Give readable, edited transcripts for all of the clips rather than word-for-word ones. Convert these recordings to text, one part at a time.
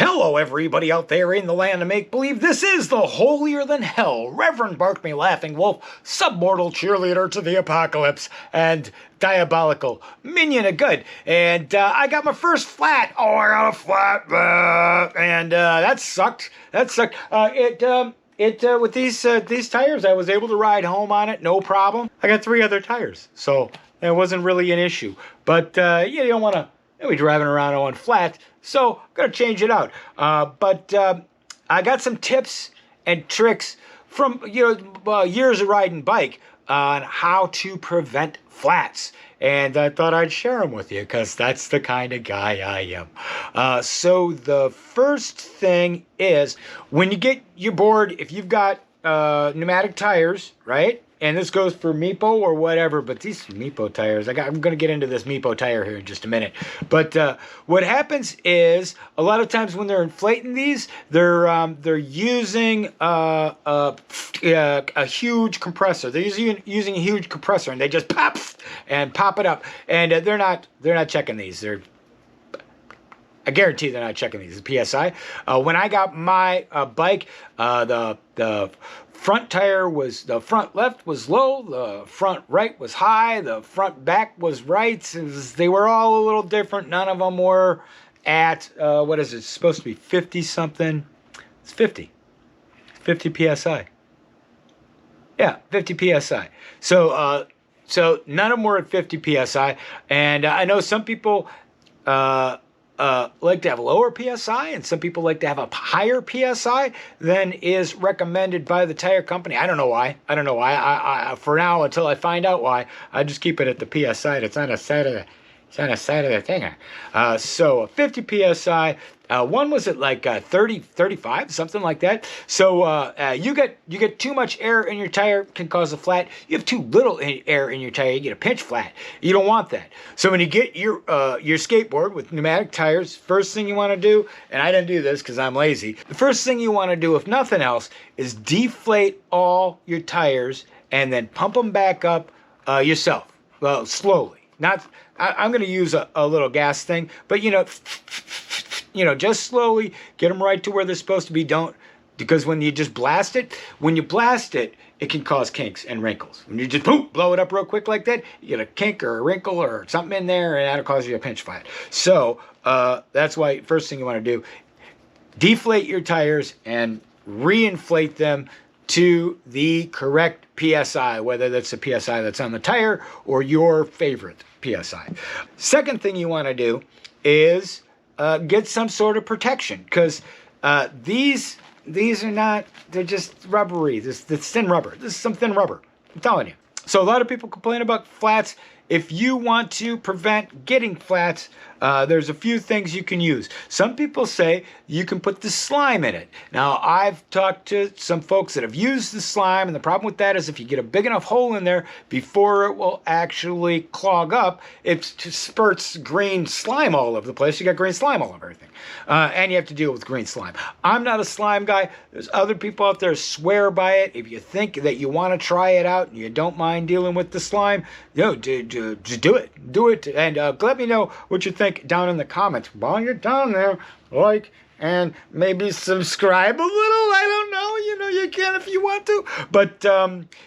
Hello, everybody out there in the land of make-believe. This is the holier-than-hell Reverend Bark Me Laughing Wolf, submortal cheerleader to the apocalypse, and diabolical minion of good. And I got my first flat. Oh, I got a flat, and that sucked. That sucked. With these tires, I was able to ride home on it, no problem. I got 3 other tires, so it wasn't really an issue. But you don't want to be driving around on flat, so I'm gonna change it out. But I got some tips and tricks from years of riding bike on how to prevent flats, and I thought I'd share them with you because that's the kind of guy I am. So the first thing is, when you get your board, if you've got pneumatic tires, right? And this goes for Meepo or whatever, but these Meepo tires, I'm going to get into this Meepo tire here in just a minute. But what happens is, a lot of times when they're inflating these, they're using a huge compressor. They're using a huge compressor, and they just pop it up. And they're not checking these. I guarantee they're not checking these. It's PSI. When I got my bike, the front left was low, the front right was high, the front back was right. They were all a little different. None of them were at, what is it? It's supposed to be 50 something. It's 50 PSI. Yeah, 50 PSI. So none of them were at 50 PSI. And I know some people like to have a lower PSI, and some people like to have a higher PSI than is recommended by the tire company. I don't know why. I for now, until I find out why, I just keep it at the PSI that's on the side of the thing. So 50 PSI. One was at like 30, 35, something like that. So you get too much air in your tire, can cause a flat. You have too little air in your tire, you get a pinch flat. You don't want that. So when you get your skateboard with pneumatic tires, first thing you want to do, and I didn't do this because I'm lazy, the first thing you want to do, if nothing else, is deflate all your tires and then pump them back up yourself. Well, slowly. I'm going to use a little gas thing, but just slowly get them right to where they're supposed to be. Because when you just blast it, it can cause kinks and wrinkles. When you just blow it up real quick like that, you get a kink or a wrinkle or something in there, and that'll cause you a pinch flat. So that's why first thing you want to do, deflate your tires and reinflate them to the correct PSI, whether that's the PSI that's on the tire or your favorite PSI. Second thing you want to do is get some sort of protection, because these are not, they're just rubbery. This thin rubber. This is some thin rubber. I'm telling you. So a lot of people complain about flats. If you want to prevent getting flats, there's a few things you can use. Some people say you can put the slime in it. Now, I've talked to some folks that have used the slime, and the problem with that is if you get a big enough hole in there, before it will actually clog up, it just spurts green slime all over the place. You got green slime all over everything. And you have to deal with green slime. I'm not a slime guy. There's other people out there swear by it. If you think that you want to try it out and you don't mind dealing with the slime, just do it. Do it. And let me know what you think down in the comments. While you're down there, like and maybe subscribe a little. I don't know. You can if you want to. But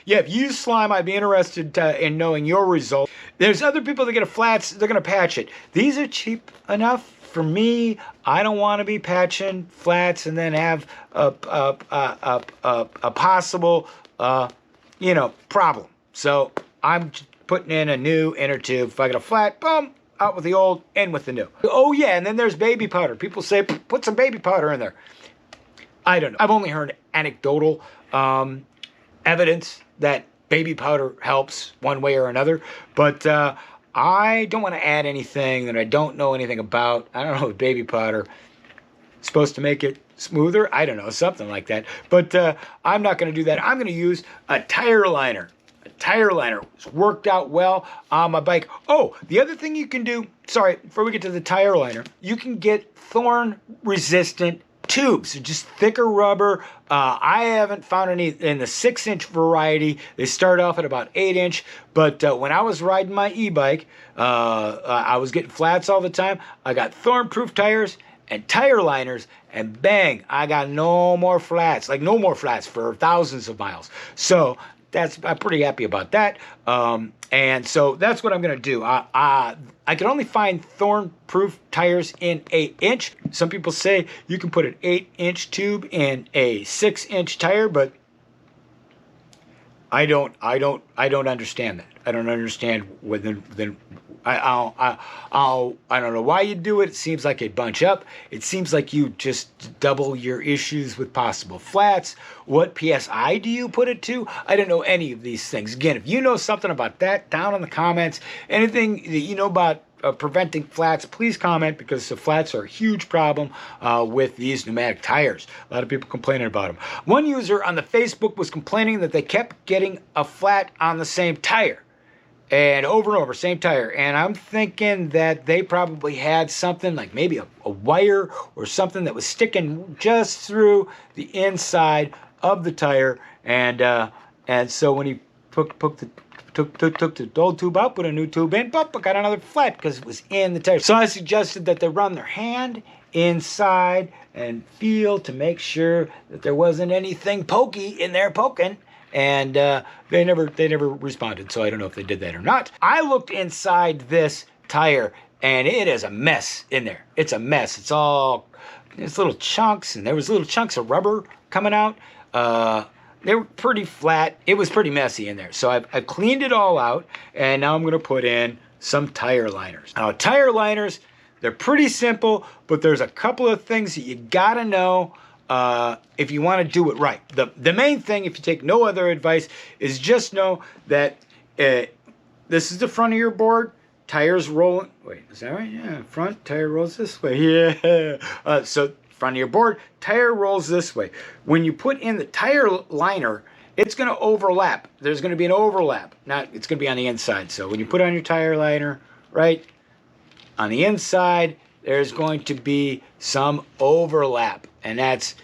yeah, if you use slime, I'd be interested in knowing your result. There's other people that get a flats. They're going to patch it. These are cheap enough. For me, I don't want to be patching flats and then have a possible problem. So I'm putting in a new inner tube. If I get a flat, boom, out with the old, in with the new. Oh yeah, and then there's baby powder. People say, put some baby powder in there. I don't know. I've only heard anecdotal evidence that baby powder helps one way or another, but I don't want to add anything that I don't know anything about. I don't know if baby powder is supposed to make it smoother. I don't know, something like that. But I'm not going to do that. I'm going to use a tire liner. A tire liner. It's worked out well on my bike. Oh, the other thing you can do, sorry, before we get to the tire liner, you can get thorn-resistant tubes, just thicker rubber. I haven't found any in the 6-inch variety. They start off at about 8-inch, but when I was riding my e-bike, I was getting flats all the time. I got thorn-proof tires, and tire liners, and bang, I got no more flats, like no more flats for thousands of miles. So I'm pretty happy about that. And so that's what I'm going to do. I can only find thorn-proof tires in 8-inch. Some people say you can put an 8-inch tube in a 6-inch tire, but I don't understand that. I don't understand I don't know why you do it. It seems like a bunch up. It seems like you just double your issues with possible flats. What PSI do you put it to? I don't know any of these things. Again, if you know something about that, down in the comments, anything that you know about preventing flats, please comment, because the flats are a huge problem with these pneumatic tires. A lot of people complaining about them. One user on the Facebook was complaining that they kept getting a flat on the same tire. And over, same tire. And I'm thinking that they probably had something like maybe a wire or something that was sticking just through the inside of the tire. And so when he took the old tube out, put a new tube in, I got another flat because it was in the tire. So I suggested that they run their hand inside and feel to make sure that there wasn't anything pokey in there poking. And they never responded, so I don't know if they did that or not. I looked inside this tire, and it is a mess in there. It's a mess. There's little chunks, and there was little chunks of rubber coming out. They were pretty flat. It was pretty messy in there. So I've cleaned it all out, and now I'm going to put in some tire liners. Now, tire liners, they're pretty simple, but there's a couple of things that you got to know if you want to do it right. The main thing, if you take no other advice, is just know that this is the front of your board. Tires rolling. Wait, is that right? Yeah, front tire rolls this way. Yeah. So front of your board, tire rolls this way. When you put in the tire liner, it's going to overlap. There's going to be an overlap. It's going to be on the inside. So when you put on your tire liner, right, on the inside, there's going to be some overlap. And that's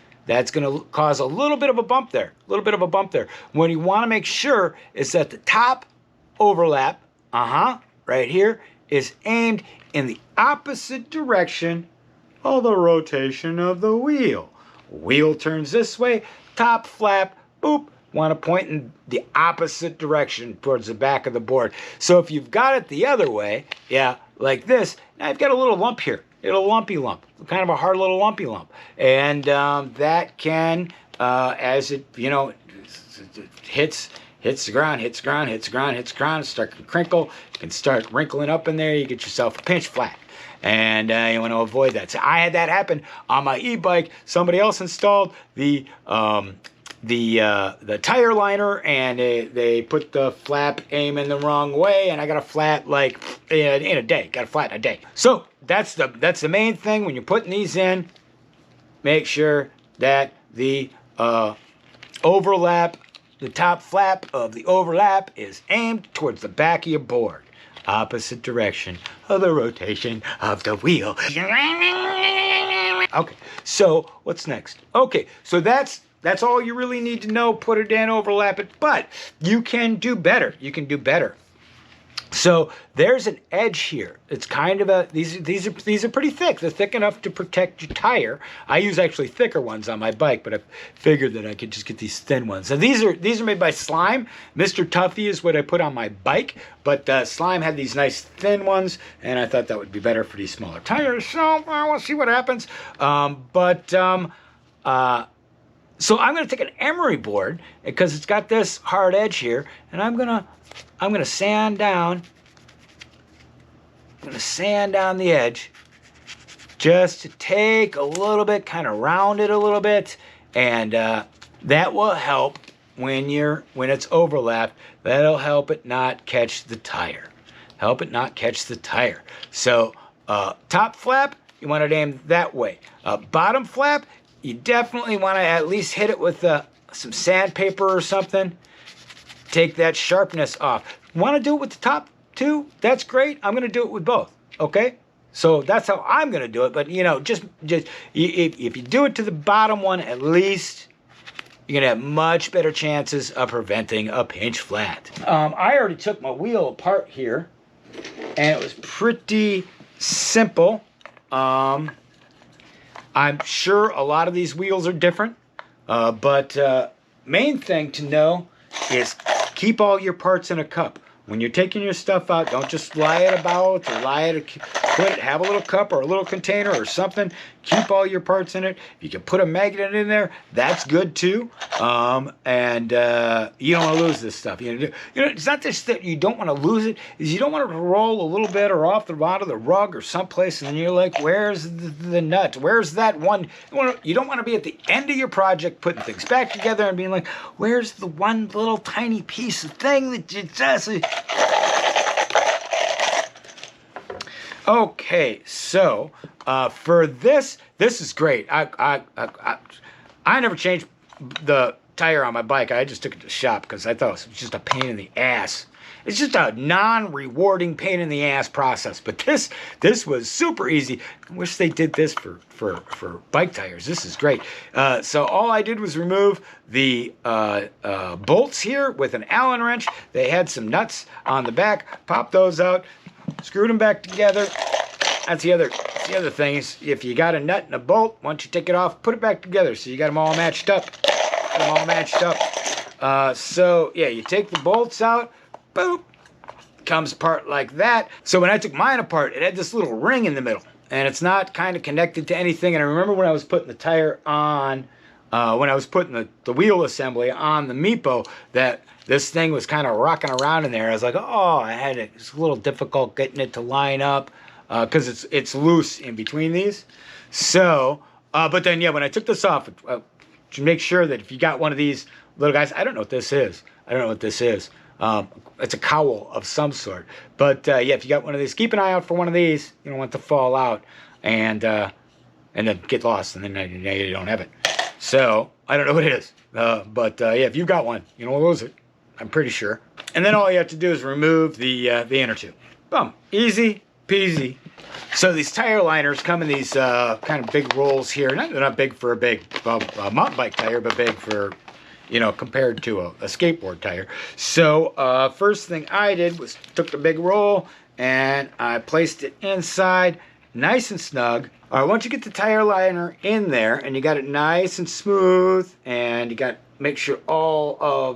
going to cause a little bit of a bump there. What you want to make sure is that the top overlap, right here, is aimed in the opposite direction of the rotation of the wheel. Wheel turns this way, top flap, boop, want to point in the opposite direction towards the back of the board. So if you've got it the other way, yeah, like this, now you've got a little lump here. A lumpy lump, kind of a hard little lumpy lump. And that can, as it, hits the ground, start to crinkle. You can start wrinkling up in there. You get yourself a pinch flat. And you want to avoid that. So I had that happen on my e-bike. Somebody else installed the tire liner, and they put the flap aim in the wrong way, and I got a flat like in a day. Got a flat in a day. So that's the main thing when you're putting these in. Make sure that the overlap, the top flap of the overlap, is aimed towards the back of your board, opposite direction of the rotation of the wheel. Okay, so what's next? Okay, so that's all you really need to know. Put it in, overlap it, but you can do better. So there's an edge here. It's kind of these are pretty thick. They're thick enough to protect your tire. I use actually thicker ones on my bike, but I figured that I could just get these thin ones. And these are made by Slime. Mr. Tuffy is what I put on my bike, but Slime had these nice thin ones, and I thought that would be better for these smaller tires. So we'll see what happens. So I'm going to take an emery board, because it's got this hard edge here, and I'm going to sand down. I'm going to sand down the edge just to take a little bit, kind of round it a little bit, and that will help when it's overlapped. That'll help it not catch the tire. So top flap, you want it aimed that way. Bottom flap, you definitely want to at least hit it with some sandpaper or something. Take that sharpness off. Want to do it with the top too? That's great. I'm going to do it with both. Okay? So that's how I'm going to do it. But, just if you do it to the bottom one, at least you're going to have much better chances of preventing a pinch flat. I already took my wheel apart here, and it was pretty simple. I'm sure a lot of these wheels are different, but main thing to know is keep all your parts in a cup. When you're taking your stuff out, don't just lie it about or have a little cup or a little container or something. Keep all your parts in it. If you can put a magnet in there, that's good too. And you don't want to lose this stuff. You know, it's not just that you don't want to lose it, is you don't want it to roll a little bit or off the bottom of the rug or someplace, and then you're like, where's the nut? Where's that one? You don't want to be at the end of your project putting things back together and being like, where's the one little tiny piece of thing that you just... Okay, so for this is great. I never changed the tire on my bike. I just took it to the shop because I thought it was just a pain in the ass. It's just a non-rewarding pain in the ass process. But this was super easy. I wish they did this for bike tires. This is great. So all I did was remove the bolts here with an Allen wrench. They had some nuts on the back. Popped those out. Screwed them back together. That's the other thing is if you got a nut and a bolt, once you take it off, put it back together so you got them all matched up. So yeah, you take the bolts out, boop, comes apart like that. So when I took mine apart, it had this little ring in the middle, and it's not kind of connected to anything. And I remember when I was putting the tire on, when I was putting the wheel assembly on the Meepo, that this thing was kind of rocking around in there. I was like, oh, it's a little difficult getting it to line up because it's loose in between these. So, but then, yeah, when I took this off, to make sure that if you got one of these little guys, I don't know what this is. It's a cowl of some sort. But, yeah, if you got one of these, keep an eye out for one of these. You don't want it to fall out and then get lost, and then you don't have it. So, I don't know what it is. But, yeah, if you've got one, you don't lose it. I'm pretty sure. And then all you have to do is remove the inner tube. Boom. Easy peasy. So these tire liners come in these kind of big rolls here. They're not big for a big mountain bike tire, but big for, you know, compared to a skateboard tire. So first thing I did was took the big roll and I placed it inside nice and snug. All right, once you get the tire liner in there and you got it nice and smooth and you got make sure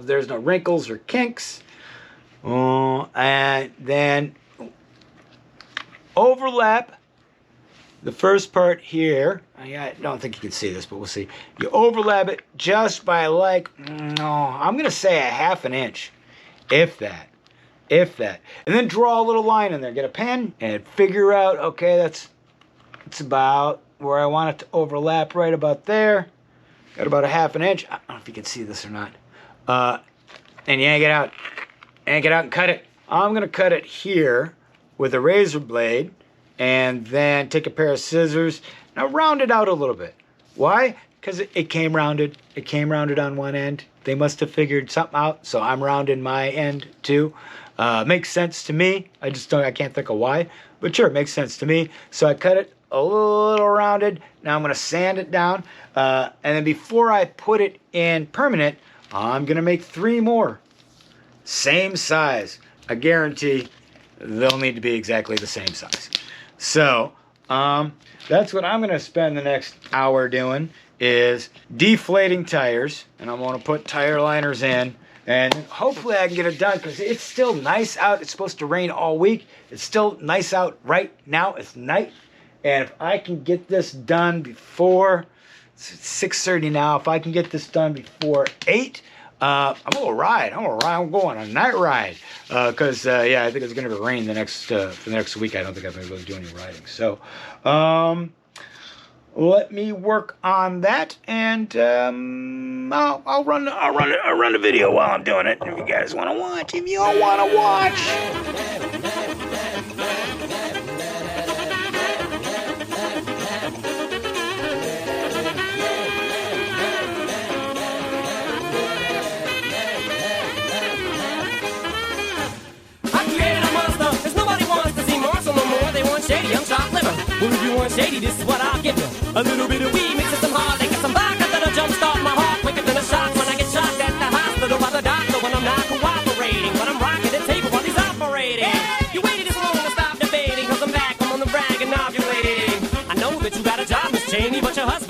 there's no wrinkles or kinks, and then overlap the first part here. I don't think you can see this, but we'll see. You overlap it just by I'm gonna say a ½ an inch, if that. And then draw a little line in there. Get a pen and figure out, okay, it's about where I want it to overlap, right about there. Got about a ½ an inch. I don't know if you can see this or not. And yank it out. And cut it. I'm gonna cut it here with a razor blade, and then take a pair of scissors. Now round it out a little bit. Why? Because it came rounded. It came rounded on one end. They must have figured something out, so I'm rounding my end too. Makes sense to me. I can't think of why, but sure, it makes sense to me. So I cut it a little rounded. Now I'm gonna sand it down, and then before I put it in permanent, I'm gonna make 3 more. Same size. I guarantee they'll need to be exactly the same size. So that's what I'm going to spend the next hour doing, is deflating tires. And I'm going to put tire liners in, and hopefully I can get it done because it's still nice out. It's supposed to rain all week. It's still nice out right now. It's night. And if I can get this done before, it's 6:30 now, if I can get this done before 8, I'm going to ride. I'm going on a night ride. Because, yeah, I think it's going to rain for the next week. I don't think I'm going to be able to do any riding. So, let me work on that. And I'll run a video while I'm doing it. If you guys want to watch. If you all want to watch. Shady, I'm chopped liver. Well, if you want shady, this is what I'll give you. A little bit of weed, mix with some hard, they get some vodka that'll jumpstart my heart quicker than a shot when I get shocked at the hospital by the doctor when I'm not cooperating. But I'm rocking the table while he's operating. You waited this long to stop debating, cause I'm back, I'm on the rag and ovulating. I know that you got a job, Miss Cheney, but your husband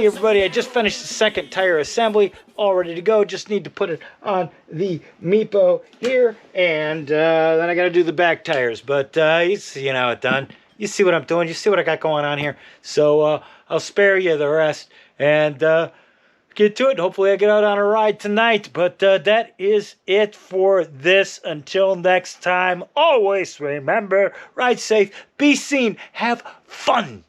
Hey everybody, I just finished the second tire assembly, all ready to go. Just need to put it on the Meepo here, and then I got to do the back tires. But you see how it's done. You see what I'm doing. You see what I got going on here. So I'll spare you the rest and get to it. Hopefully I get out on a ride tonight. But that is it for this. Until next time, always remember, ride safe, be seen, have fun.